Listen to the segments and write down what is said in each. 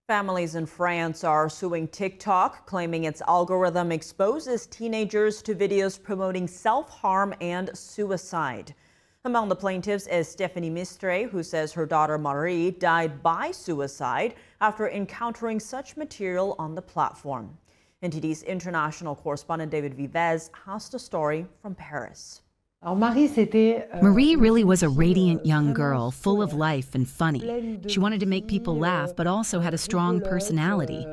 Families in France are suing TikTok, claiming its algorithm exposes teenagers to videos promoting self-harm and suicide. Among the plaintiffs is Stéphanie Mister, who says her daughter Máry died by suicide after encountering such material on the platform. NTD's international correspondent David Vivez has the story from Paris. Marie really was a radiant young girl, full of life and funny. She wanted to make people laugh, but also had a strong personality.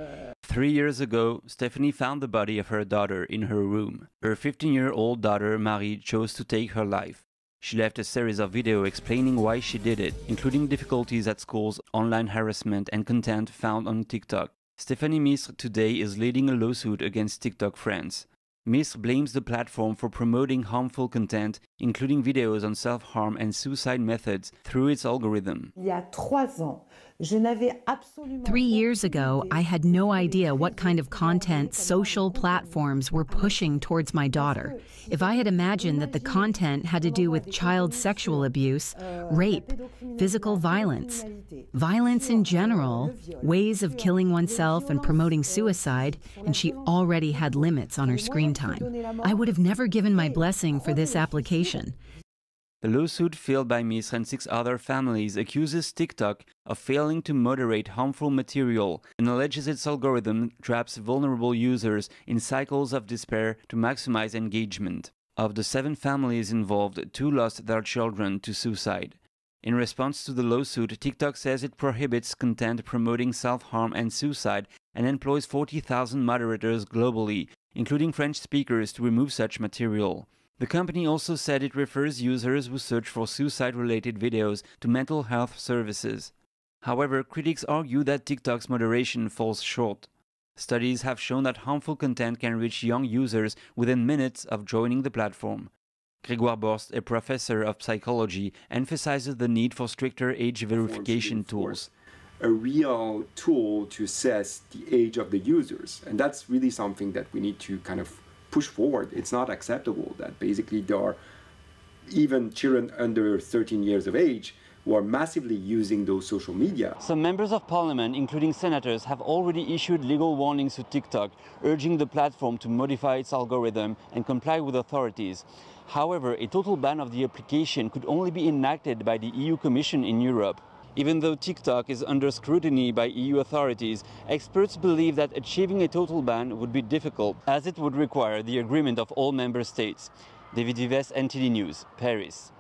3 years ago, Stéphanie found the body of her daughter in her room. Her 15-year-old daughter, Máry, chose to take her life. She left a series of videos explaining why she did it, including difficulties at schools, online harassment, and content found on TikTok. Stéphanie Mister today is leading a lawsuit against TikTok France. Mister blames the platform for promoting harmful content, including videos on self-harm and suicide methods, through its algorithm. 3 years ago, I had no idea what kind of content social platforms were pushing towards my daughter. If I had imagined that the content had to do with child sexual abuse, rape, physical violence, violence in general, ways of killing oneself and promoting suicide, and she already had limits on her screen time, I would have never given my blessing for this application. The lawsuit filed by Mister and 6 other families accuses TikTok of failing to moderate harmful material and alleges its algorithm traps vulnerable users in cycles of despair to maximize engagement. Of the 7 families involved, 2 lost their children to suicide. In response to the lawsuit, TikTok says it prohibits content promoting self-harm and suicide and employs 40,000 moderators globally, including French speakers, to remove such material. The company also said it refers users who search for suicide-related videos to mental health services. However, critics argue that TikTok's moderation falls short. Studies have shown that harmful content can reach young users within minutes of joining the platform. Grégoire Borst, a professor of psychology, emphasizes the need for stricter age verification tools. A real tool to assess the age of the users, and that's really something that we need to kind of push forward. It's not acceptable that basically there are even children under 13 years of age who are massively using those social media. Some members of parliament, including senators, have already issued legal warnings to TikTok, urging the platform to modify its algorithm and comply with authorities. However, a total ban of the application could only be enacted by the EU Commission in Europe. Even though TikTok is under scrutiny by EU authorities, experts believe that achieving a total ban would be difficult, as it would require the agreement of all member states. David Vivez, NTD News, Paris.